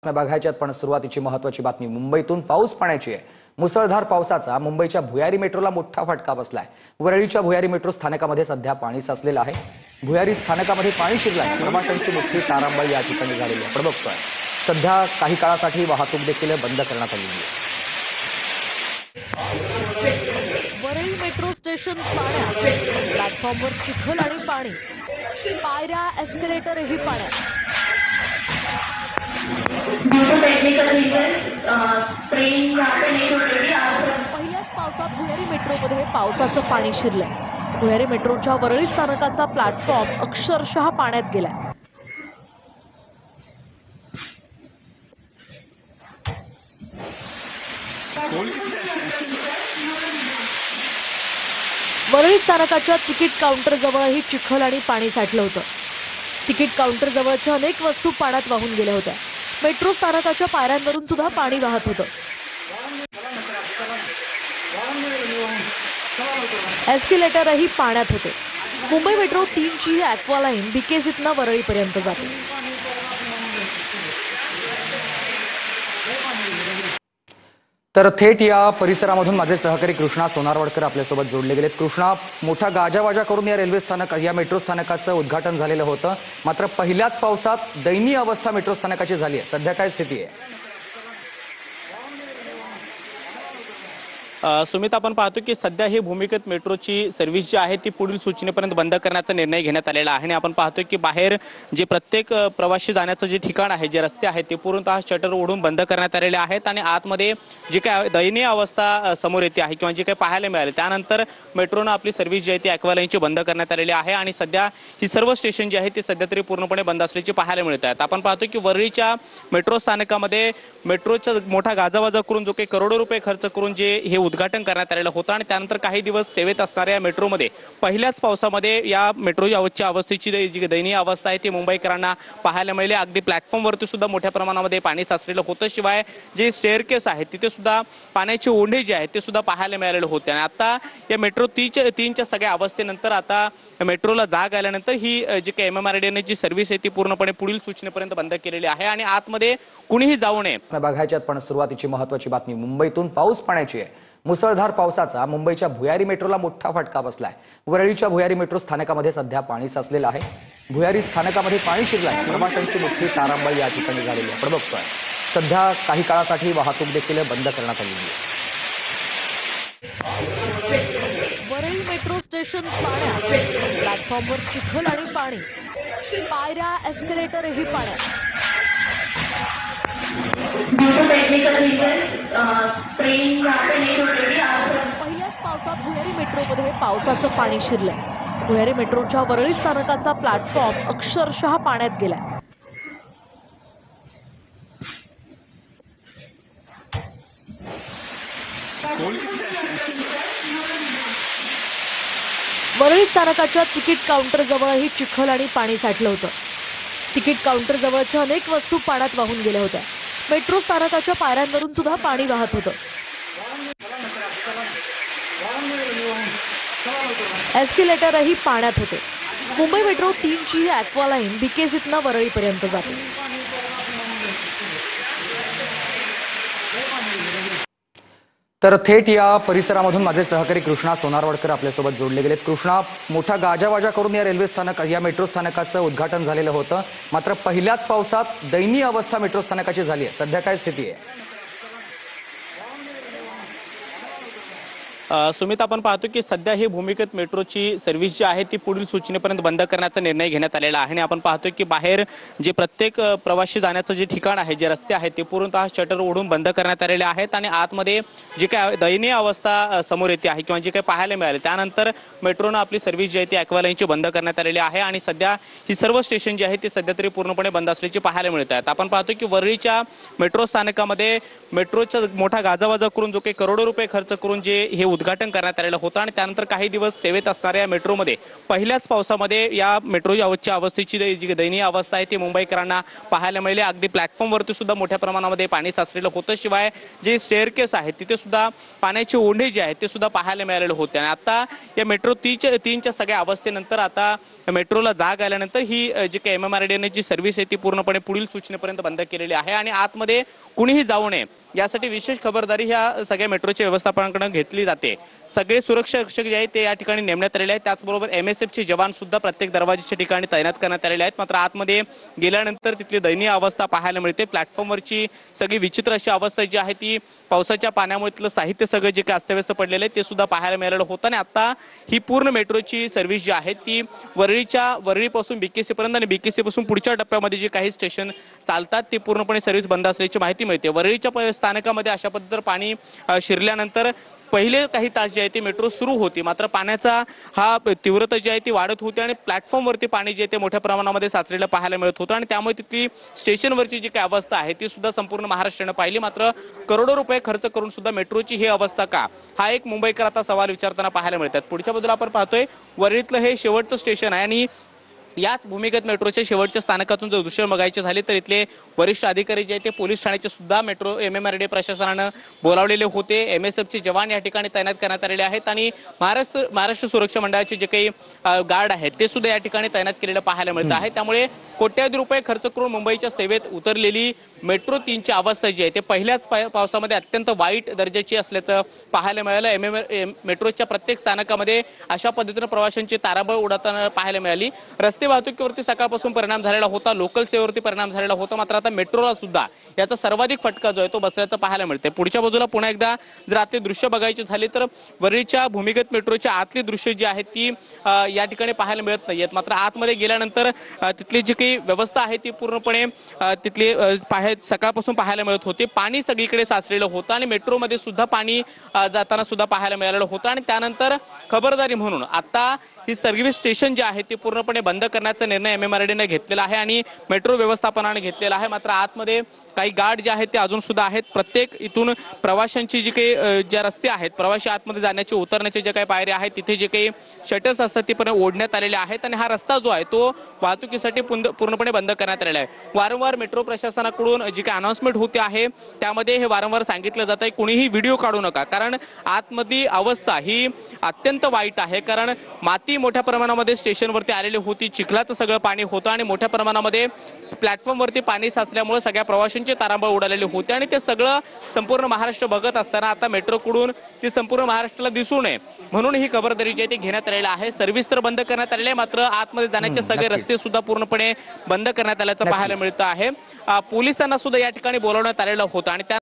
बघायच्यात पण सुरुवातीची महत्त्वाची बातमी मुंबईतून पाऊस पाण्याची आहे। मुसळधार पावसाचा मुंबईच्या भुयारी मेट्रोला मोठा फटका बसलाय। वरळीच्या भुयारी मेट्रो स्थानकामध्ये सध्या पाणी साचलेलं आहे। भुयारी स्थानकामध्ये पाणी शिरलंय। प्रवाशांची मोठी तारांबळ या ठिकाणी झालेली आहे। आपण बघतोय सध्या काही काळासाठी वाहतूक देखील बंद करण्यात आलेली आहे। वरळी मेट्रो स्टेशन पाण्यात, प्लॅटफॉर्मवर चिखल आणि पाणी, पायऱ्या एस्केलेटरही पाण्यात। पहिल्याच पावसात भुयारी मेट्रोमध्ये पावसाचं पाणी शिरलंय। भुयारी मेट्रोच्या वरळी स्थानकाचा प्लॅटफॉर्म अक्षरशः पाण्यात गेलाय। वरळी स्थानकाच्या तिकीट काउंटर जवळही चिखल आणि पाणी साठलं होतं। तिकीट काउंटर जवळच्या अनेक वस्तू पाण्यात वाहून गेल्या होत्या। मेट्रो स्थानकाच्या पायऱ्यांवरून सुद्धा पाणी वाहत होतं। एस्केलेटरही पाण्यात होते। मुंबई मेट्रो 3ची ही ॲक्वा लाईन बीकेसीतनं वरळीपर्यंत जाते। तर थेट या परिसरामधून माझे सहकारी कृष्णा सोनारवडकर आपल्यासोबत जोडले गेलेत। कृष्णा, मोठा गाजावाजा करून या रेल्वे स्थानक या मेट्रो स्थानकाचं उद्घाटन झालेलं होतं, मात्र पहिल्याच पावसात दयनीय अवस्था मेट्रो स्थानकाची झाली आहे। सध्या काय स्थिती आहे? सुमित, आपण पाहतो की सध्या ही भूमिगत मेट्रोची सर्व्हिस जी आहे ती पुढील सूचनेपर्यंत बंद करण्याचा निर्णय घेण्यात आलेला आहे। आणि आपण पाहतो की बाहेर जे प्रत्येक प्रवासी जाण्याचं जे ठिकाण आहे, जे रस्ते आहेत ते पूर्णतः शटर ओढून बंद करण्यात आलेले आहेत। आणि आतमध्ये जी काय दयनीय अवस्था समोर येते आहे किंवा जे काही पाहायला मिळाले त्यानंतर मेट्रोनं आपली सर्व्हिस जी आहे ती ॲक्वा लाईनची बंद करण्यात आलेली आहे। आणि सध्या ही सर्व स्टेशन जी आहे ती सध्या तरी पूर्णपणे बंद असल्याची पाहायला मिळत आहेत। आपण पाहतो की वरळीच्या मेट्रो स्थानकामध्ये मेट्रोचा मोठा गाजावाजा करून जो काही करोडो रुपये खर्च करून जे हे उद्घाटन करण्यात आलेलं होतं आणि त्यानंतर काही दिवस सेवेत असणाऱ्या मेट्रोमध्ये पहिल्याच पावसामध्ये या मेट्रोच्या अवस्थेची जी दयनीय अवस्था आहे ती मुंबईकरांना पाहायला मिळाली। अगदी प्लॅटफॉर्मवरती सुद्धा मोठ्या प्रमाणामध्ये पाणी साचलेलं होतं। शिवाय जे स्टेअरकेस आहे तिथे सुद्धा पाण्याचे ओढे जे आहेत ते सुद्धा पाहायला मिळालेले होते। आणि आता या मेट्रो 3च्या सगळ्या अवस्थेनंतर आता मेट्रोला जाग आल्यानंतर ही जी काही MMRDA जी सर्व्हिस आहे ती पूर्णपणे पुढील सूचनेपर्यंत बंद केलेली आहे आणि आतमध्ये कुणीही जाऊ नये। बघायच्यात पण सुरुवातीची महत्त्वाची बातमी मुंबईतून पाऊस पाण्याची आहे। मुसळधार पावसाचा मुंबईच्या भुयारी मेट्रोला मोठा फटका बसलाय। वरळीच्या भुयारी मेट्रो स्थानकामध्ये सध्या पाणी साचलेलं आहे। भुयारी स्थानकामध्ये पाणी शिरलंय। प्रवाशांची मोठी तारांबळ या ठिकाणी झालेली आहे। आपण बघतोय सध्या काही काळासाठी वाहतूक देखील बंद करण्यात आलेली आहे। वरळी मेट्रो स्टेशन पाण्यात, प्लॅटफॉर्मवर चिखल आणि पाणी, पायऱ्या एस्केलेटरही पाण्यात। पहिल्याच पावसात भुयारी मेट्रोमध्ये पावसाचं पाणी शिरलंय। भुयारी मेट्रोच्या वरळी स्थानकाचा प्लॅटफॉर्म अक्षरशः पाण्यात गेलाय। वरळी स्थानकाच्या तिकीट काउंटर जवळही चिखल आणि पाणी साठलं होतं। तिकीट काउंटर जवळच्या अनेक वस्तू पाण्यात वाहून गेल्या होत्या। मेट्रो स्थानकाच्या पायऱ्यांवरून सुद्धा पाणी वाहत होतं। एस्केलेटरही पाण्यात होते। मुंबई मेट्रो 3ची ही ॲक्वा लाईन बीकेसीतनं वरळीपर्यंत जाते। तर थेट या परिसरामधून माझे सहकारी कृष्णा सोनारवडकर आपल्यासोबत जोडले गेलेत। कृष्णा, मोठा गाजावाजा करून या रेल्वे स्थानक या मेट्रो स्थानकाचं उद्घाटन झालेलं होतं, मात्र पहिल्याच पावसात दयनीय अवस्था मेट्रो स्थानकाची झाली आहे। सध्या काय स्थिती आहे? सुमित, आपण पाहतो की सध्या ही भूमिगत मेट्रोची सर्व्हिस जी आहे ती पुढील सूचनेपर्यंत बंद करण्याचा निर्णय घेण्यात आलेला आहे। आणि आपण पाहतो की बाहेर जे प्रत्येक प्रवासी जाण्याचं जे ठिकाण आहे, जे रस्ते आहेत ते पूर्णतः शटर ओढून बंद करण्यात आलेले आहेत। आणि आतमध्ये जी काय दयनीय अवस्था समोर येते आहे किंवा जे काही पाहायला मिळाले त्यानंतर मेट्रोनं आपली सर्व्हिस जी आहे ती ॲक्वा लाईनची बंद करण्यात आलेली आहे। आणि सध्या ही सर्व स्टेशन जी आहे ती सध्या तरी पूर्णपणे बंद असल्याची पाहायला मिळत आहेत। आपण पाहतो की वरळीच्या मेट्रो स्थानकामध्ये मेट्रोचा मोठा गाजावाजा करून जो काही करोडो रुपये खर्च करून जे हे उद्घाटन करण्यात आलेलं होतं आणि त्यानंतर काही दिवस सेवेत असणाऱ्या या मेट्रोमध्ये पहिल्याच पावसामध्ये या मेट्रोच्या अवस्थेची जी दयनीय अवस्था आहे ती मुंबईकरांना पाहायला मिळाली. अगदी प्लॅटफॉर्मवरती सुद्धा मोठ्या प्रमाणामध्ये पाणी साचलेलं होतं. शिवाय जे स्टेअरकेस आहे तिथे सुद्धा पाण्याचे ओढे जे आहेत ते सुद्धा पाहायला मिळालेले होते. आणि आता या मेट्रो तीनच्या सगळ्या अवस्थेनंतर आता मेट्रोला जाग आल्यानंतर ही जी काही MMRDA जी सर्व्हिस आहे ती पूर्णपणे पुढील सूचनेपर्यंत बंद केलेली आहे आणि आतमध्ये कुणीही जाऊ नये यासाठी विशेष खबरदारी ह्या सगळ्या मेट्रोच्या व्यवस्थापनाकडून घेतली जाते. सगळे सुरक्षा रक्षक जे आहेत ते या ठिकाणी नेमण्यात आलेले आहेत. त्याचबरोबर MSFचे जवान सुद्धा प्रत्येक दरवाजेच्या ठिकाणी तैनात करण्यात आलेले आहेत. मात्र आतमध्ये गेल्यानंतर तिथली दयनीय अवस्था पाहायला मिळते. प्लॅटफॉर्मवरची सगळी विचित्र अशी अवस्था जी आहे ती पावसाच्या पाण्यामुळे तिथलं साहित्य सगळं जे काही अस्तव्यस्त पडलेलं आहे ते सुद्धा पाहायला मिळालेलं होतं. आणि आता ही पूर्ण मेट्रोची सर्व्हिस जी आहे ती वरळीपासून BKC पर्यंत आणि BKC पासून पुढच्या टप्प्यामध्ये जे काही स्टेशन चालतात ते पूर्णपणे सर्व्हिस बंद असल्याची माहिती मिळते. वरळीच्या स्थानकामध्ये अशा पद्धतीने पाणी शिरल्यानंतर पहिले काही तास जे आहे ते मेट्रो सुरू होती. मात्र पाण्याचा हा तीव्रता जी आहे ती वाढत होती आणि प्लॅटफॉर्मवरती पाणी जे आहे ते मोठ्या प्रमाणामध्ये साचलेलं पाहायला मिळत होतं आणि त्यामुळे तिथली स्टेशनवरची जी काही अवस्था आहे ती सुद्धा संपूर्ण महाराष्ट्रानं पाहिली. मात्र करोडो रुपये खर्च करून सुद्धा मेट्रोची ही अवस्था का, हा एक मुंबईकर आता सवाल विचारताना पाहायला मिळतात. पुढच्या बाजूला आपण पाहतोय वरळीतलं हे शेवटचं स्टेशन आहे आणि याच भूमिगत मेट्रोच्या शेवटच्या स्थानकातून जर दृश्य बघायचे झाले तर इथले वरिष्ठ अधिकारी जे आहेत ते पोलीस ठाण्याचे सुद्धा मेट्रो MMRDA प्रशासनानं बोलावलेले होते. MSFचे जवान या ठिकाणी तैनात करण्यात आलेले आहेत आणि महाराष्ट्र सुरक्षा मंडळाचे जे काही गार्ड आहेत ते सुद्धा या ठिकाणी तैनात केलेलं पाहायला मिळत आहे. त्यामुळे कोट्यावधी रुपये खर्च करून मुंबईच्या सेवेत उतरलेली मेट्रो 3ची अवस्था जी आहे ते पहिल्याच पावसामध्ये अत्यंत वाईट दर्जाची असल्याचं पाहायला मिळालं. मेट्रोच्या प्रत्येक स्थानकामध्ये अशा पद्धतीनं प्रवाशांची तारांबळ उडताना पाहायला मिळाली. रस्ते वाहतुकीवरती सकाळपासून परिणाम झालेला होता, लोकल सेवेवरती परिणाम झालेला होता. मात्र आता मेट्रोला सुद्धा याचा सर्वाधिक फटका जो आहे तो बसल्याचं पाहायला मिळते. पुढच्या बाजूला पुन्हा एकदा जर आतली दृश्य बघायची झाली तर वरळीच्या भूमिगत मेट्रोच्या आतली दृश्य जी आहेत ती या ठिकाणी पाहायला मिळत नाहीयेत. मात्र आतमध्ये गेल्यानंतर तिथली जी काही व्यवस्था आहे ती पूर्णपणे तिथली सकाळपासून पाहायला मिळत होती. पाणी सगळीकडे साचलेलं होतं आणि मेट्रोमध्ये सुद्धा पाणी जाताना सुद्धा पाहायला मिळालेलं होतं. आणि त्यानंतर खबरदारी म्हणून आता ही सर्व्हिस स्टेशन जे आहे ते पूर्णपणे बंद करण्याचा निर्णय MMRDA घेतलेला आहे आणि मेट्रो व्यवस्थापनाने घेतलेला आहे. मात्र आतमध्ये काही गार्ड जे आहेत ते अजून सुद्धा आहेत. प्रत्येक इथून प्रवाशांची जी काही ज्या रस्ते आहेत प्रवासी आतमध्ये जाण्याचे उतरण्याचे जे काही पायऱ्या आहेत तिथे जे काही शटर्स असतात ते पण ओढण्यात आलेले आहेत आणि हा रस्ता जो आहे तो वाहतुकीसाठी पूर्णपणे बंद करण्यात आलेला आहे. वारंवार मेट्रो प्रशासनाकडून जी काही अनाउन्समेंट होते आहे त्यामध्ये हे वारंवार सांगितलं जात आहे कुणीही व्हिडिओ काढू नका, कारण आतमधली अवस्था ही अत्यंत वाईट आहे. कारण माती मोठ्या प्रमाणामध्ये स्टेशनवरती आलेली होती, चिखलाचं सगळं पाणी होतं आणि मोठ्या प्रमाणामध्ये प्लॅटफॉर्मवरती पाणी साचल्यामुळे सगळ्या प्रवाशांची तारांबळ उडालेली होते आणि ते सगळं संपूर्ण महाराष्ट्र बघत असताना आता मेट्रोकडून ती संपूर्ण महाराष्ट्राला दिसू नये म्हणून ही खबरदारी जी आहे ती घेण्यात आलेली आहे. सर्व्हिस तर बंद करण्यात आलेली आहे, मात्र आतमध्ये जाण्याचे सगळे रस्ते सुद्धा पूर्णपणे बंद करण्यात आल्याचं पाहायला मिळतं आहे. पोलिसांना सुद्धा या ठिकाणी बोलवण्यात आलेलं होतं आणि त्या